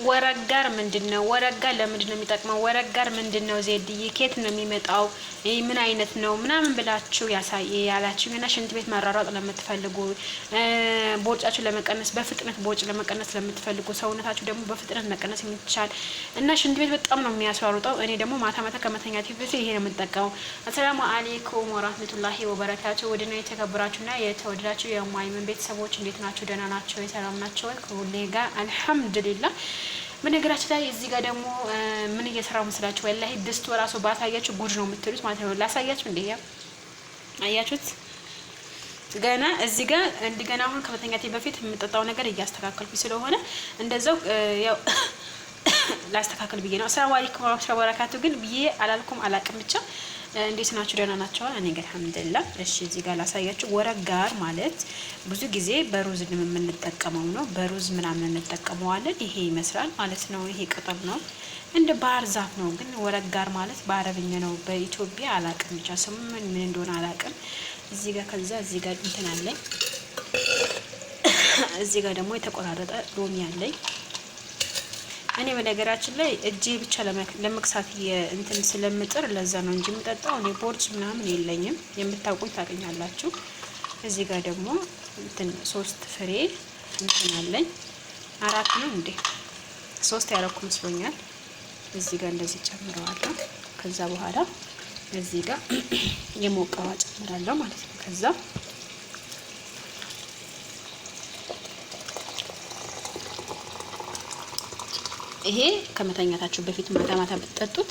ወረጋር ምንድነው? ወረጋር ለምንድነው የሚጠቅመው? ወረጋር ምንድነው? ዜድዬ ኬት ነው የሚመጣው? ምን አይነት ነው ምናምን ብላችሁ ያላችሁና ሽንት ቤት መራራጥ ለምትፈልጉ፣ ቦርጫችሁ ለመቀነስ በፍጥነት ቦርጭ ለመቀነስ ለምትፈልጉ፣ ሰውነታችሁ ደግሞ በፍጥነት መቀነስ የሚቻል እና ሽንት ቤት በጣም ነው የሚያስሯሩጠው። እኔ ደግሞ ማታ ማታ ከመተኛቴ በፊት ይሄ ነው የምጠቀመው። አሰላሙ አለይኩም ወራህመቱላሂ ወበረካቱ። ወድና የተከበራችሁና የተወደዳችሁ የማይመን ቤተሰቦች እንዴት ናችሁ? ደህና ናቸው? ሰላም ናቸው? ከሁሌ ጋር አልሐምዱሊላህ። በነገራችን ላይ እዚህ ጋር ደግሞ ምን እየሰራው መስላችሁ? ወላሂ ድስቱ ራሱ ባሳያችሁ ጉድ ነው የምትሉት ማለት ነው። ላሳያችሁ እንዴ! አያችሁት? ገና እዚህ ጋር እንደገና አሁን ከመተኛቴ በፊት የምጠጣው ነገር እያስተካከልኩ ስለሆነ እንደዛው ያው ላስተካከል ብዬ ነው። አሰላሙ አለይኩም ወራህመቱላሂ ወበረካቱ። ግን ብዬ አላልኩም አላቅም ብቻ እንዴት ናችሁ? ደህና ናቸው? እኔ ጋር አልሐምዱሊላህ። እሺ እዚህ ጋር ላሳያችሁ። ወረጋር ማለት ብዙ ጊዜ በሩዝ የምንጠቀመው ነው። በሩዝ ምናምን እንጠቀመዋለን። ይሄ ይመስላል ማለት ነው። ይሄ ቅጠል ነው፣ እንደ ባህር ዛፍ ነው። ግን ወረጋር ማለት በአረብኛ ነው። በኢትዮጵያ አላቅም ብቻ ስሙ ምን እንደሆነ አላቅም። እዚህ ጋር ከዛ እዚህ ጋር እንትን አለኝ። እዚህ ጋር ደግሞ የተቆራረጠ ሎሚ አለኝ። እኔ በነገራችን ላይ እጄ ብቻ ለመክሳት እንትን ስለምጥር ለዛ ነው እንጂ የምጠጣው እኔ ቦርጭ ምናምን የለኝም። የምታውቁኝ ታገኛላችሁ። እዚህ ጋር ደግሞ እንትን 3 ፍሬ እንትን አለኝ። 4 ነው እንዴ? 3 ያረኩ መስሎኛል። እዚህ ጋር እንደዚህ ጨምረዋለሁ። ከዛ በኋላ እዚህ ጋር የሞቀ ውሃ ጨምራለሁ ማለት ነው። ከዛ ይሄ ከመተኛታችሁ በፊት ማታ ማታ ብትጠጡት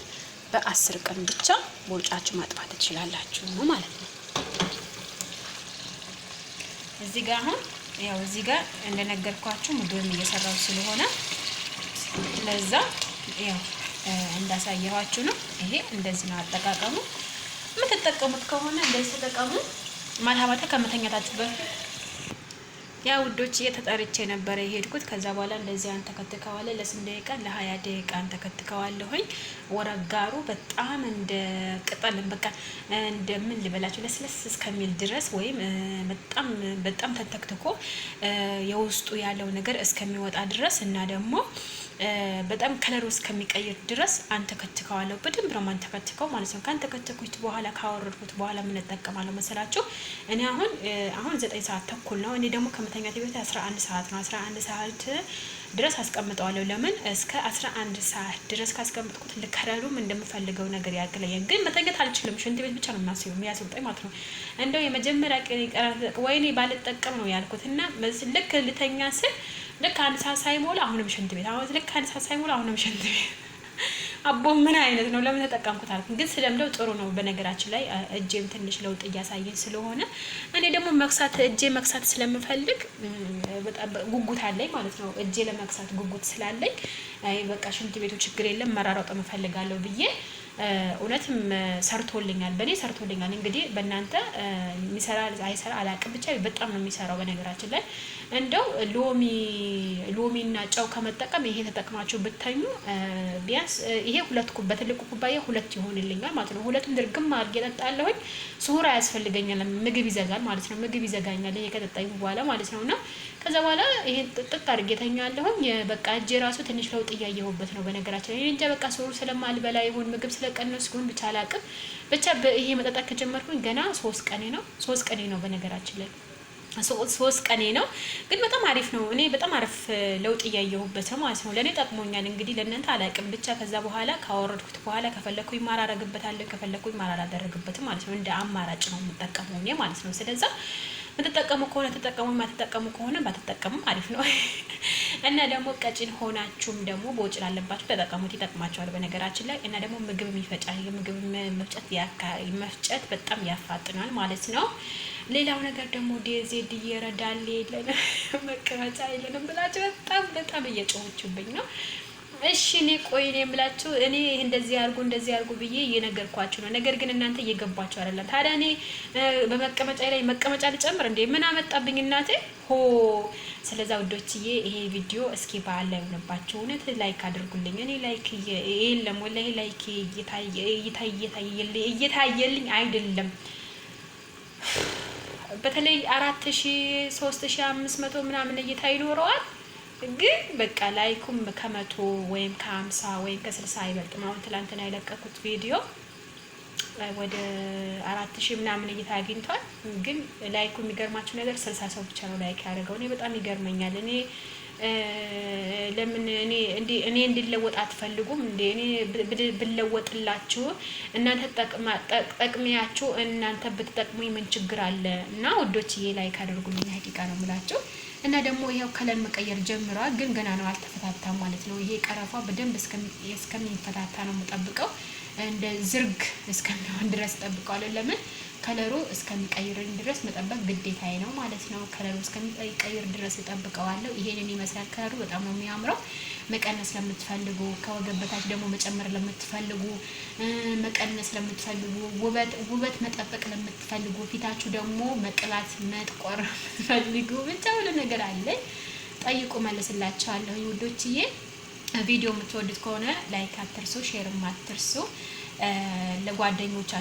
በ10 ቀን ብቻ ቦርጫችሁ ማጥፋት ትችላላችሁ ማለት ነው። እዚህ ጋር አሁን ያው እዚህ ጋር እንደነገርኳችሁ ምግብ እየሰራው ስለሆነ ለዛ ያው እንዳሳየኋችሁ ነው። ይሄ እንደዚህ ነው አጠቃቀሙ። የምትጠቀሙት ከሆነ እንደዚህ ተጠቀሙ። ማታ ማታ ከመተኛታችሁ በፊት ያ ውዶች እየተጠርቼ ነበር የሄድኩት። ከዛ በኋላ እንደዚህ አንተከትከዋለ ለ8 ደቂቃ ለ20 ደቂቃ አንተከትከዋለሁኝ። ወረጋሩ በጣም እንደ ቅጠል በቃ እንደምን ልበላችሁ ለስለስ እስከሚል ድረስ ወይም በጣም በጣም ተተክትኮ የውስጡ ያለው ነገር እስከሚወጣ ድረስ እና ደግሞ በጣም ከለሩ እስከሚቀይር ድረስ አንተከትከዋለሁ። በደንብ ነው አንተከትከው ማለት ነው። ካንተከተኩት በኋላ ካወረድኩት በኋላ ምን ተጠቀማለሁ መሰላችሁ? እኔ አሁን 9 ሰዓት ተኩል ነው። እኔ ደግሞ ከመተኛቴ በፊት 11 ሰዓት ነው። 11 ሰዓት ድረስ አስቀምጠዋለሁ። ለምን እስከ 11 ሰዓት ድረስ ካስቀምጥኩት ለከለሩም እንደምፈልገው ነገር ያገለየን። ግን መተኛት አልችልም። ሽንት ቤት ብቻ ነው የሚያስወጣኝ ማለት ነው። እንደው የመጀመሪያ ቀን ወይኔ ባልጠቀም ነው ያልኩት እና ልክ ልተኛ ስል ልክ 1 ሰዓት ሳይሞላ አሁንም ሽንት ቤት፣ አሁን ልክ 1 ሰዓት ሳይሞላ አሁንም ሽንት ቤት። አቦ ምን አይነት ነው? ለምን ተጠቀምኩት አልኩ። ግን ስለምደው ጥሩ ነው። በነገራችን ላይ እጄም ትንሽ ለውጥ እያሳየኝ ስለሆነ እኔ ደግሞ እጄ መክሳት ስለምፈልግ በጣም ጉጉት አለኝ ማለት ነው። እጄ ለመክሳት ጉጉት ስላለኝ በቃ ሽንት ቤቱ ችግር የለም መራራጥ እፈልጋለሁ ብዬ እውነትም ሰርቶልኛል። በእኔ ሰርቶልኛል። እንግዲህ በእናንተ የሚሰራ አይሰራ አላውቅም፣ ብቻ በጣም ነው የሚሰራው። በነገራችን ላይ እንደው ሎሚና ጨው ከመጠቀም ይሄ ተጠቅማችሁ ብተኙ ቢያንስ ይሄ በትልቁ ኩባያ 2 ይሆንልኛል ማለት ነው። 2ቱን ድርግም አድርጌ እጠጣለሁኝ። ስሁር አያስፈልገኛል፣ ምግብ ይዘጋል ማለት ነው። ምግብ ይዘጋኛል ይሄ ከጠጣኝ በኋላ ማለት ነውና ከዛ በኋላ ይሄ ጥጥ አድርጌ ተኛለሁኝ። በቃ እጄ ራሱ ትንሽ ለውጥ እያየሁበት ነው። በነገራችን ላይ እንጃ በቃ ስሁር ስለማልበላ ይሁን ምግብ ስለቀነስኩኝ ብቻ አላውቅም። ብቻ ይሄ መጠጣት ከጀመርኩኝ ገና 3 ቀኔ ነው በነገራችን ላይ 3 ቀኔ ነው። ግን በጣም አሪፍ ነው። እኔ በጣም አሪፍ ለውጥ እያየሁበት ነው ማለት ነው። ለኔ ጠቅሞኛል። እንግዲህ ለእናንተ አላውቅም። ብቻ ከዛ በኋላ ካወረድኩት በኋላ ከፈለኩኝ ማር አደርግበታለሁ፣ ከፈለኩኝ ማር አላደርግበትም ማለት ነው። እንደ አማራጭ ነው የምጠቀመው እኔ ማለት ነው። ስለዛ የምትጠቀሙ ከሆነ ተጠቀሙ፣ የማትጠቀሙ ከሆነ ባትጠቀሙ አሪፍ ነው። እና ደግሞ ቀጭን ሆናችሁም ደግሞ ቦርጭ ላለባችሁ ተጠቀሙት፣ ይጠቅማችኋል በነገራችን ላይ። እና ደግሞ ምግብ የሚፈጫል፣ የምግብ መፍጨት በጣም ያፋጥናል ማለት ነው። ሌላው ነገር ደግሞ ዜድ ይረዳል የለንም መቀመጫ የለንም ብላችሁ በጣም እየጮሆችብኝ ነው። እሺ እኔ ቆይ እኔ የምላችሁ እኔ እንደዚህ አድርጉ ብዬ እየነገርኳችሁ ነው። ነገር ግን እናንተ እየገባችሁ አይደለም። ታዲያ እኔ በመቀመጫ ላይ መቀመጫ ልጨምር እንዴ? ምን አመጣብኝ እናቴ ሆ። ስለዛ ውዶችዬ ይሄ ቪዲዮ እስኪ ባለ ይሆንባችሁ እውነት ላይክ አድርጉልኝ። እኔ ላይክ የለም ወላሂ ላይክ እየታየልኝ አይደለም። በተለይ 4000 3500 ምናምን እይታ ይኖረዋል። ግን በቃ ላይኩም ከ100 ወይም ከ50 ወይም ከ60 አይበልጥም። አሁን ትላንትና የለቀኩት ቪዲዮ ወደ 4000 ምናምን እይታ አግኝቷል። ግን ላይኩ የሚገርማችሁ ነገር 60 ሰው ብቻ ነው ላይክ ያደረገው። እኔ በጣም ይገርመኛል። እኔ ለምን እኔ እንድለወጥ አትፈልጉም እንዴ? እኔ ብለወጥላችሁ እናንተ ጠቅሚያችሁ እናንተ ብትጠቅሙኝ ምን ችግር አለ? እና ወዶችዬ ላይክ አድርጉልኝ። ሀቂቃ ነው የምላችሁ። እና ደግሞ ይሄው ከለር መቀየር ጀምሯል፣ ግን ገና ነው አልተፈታታም ማለት ነው። ይሄ ቀረፋ በደንብ እስከሚፈታታ ነው የምጠብቀው። እንደ ዝርግ እስከሚሆን ድረስ ጠብቀዋለሁ። ለምን ከለሩ እስከሚቀይርን ድረስ መጠበቅ ግዴታዬ ነው ማለት ነው። ከለሩ እስከሚቀይር ድረስ እጠብቀዋለሁ። ይሄንን ይመስላል ከለሩ። በጣም ነው የሚያምረው። መቀነስ ለምትፈልጉ፣ ከወገብ በታች ደግሞ መጨመር ለምትፈልጉ፣ መቀነስ ለምትፈልጉ፣ ውበት መጠበቅ ለምትፈልጉ፣ ፊታችሁ ደግሞ መቅላት መጥቆር ለምትፈልጉ ብቻ ሁሉ ነገር አለ። ጠይቁ፣ መልስላችኋለሁ ውዶችዬ። ቪዲዮ የምትወዱት ከሆነ ላይክ አትርሱ፣ ሼርም አትርሱ ለጓደኞቻችሁ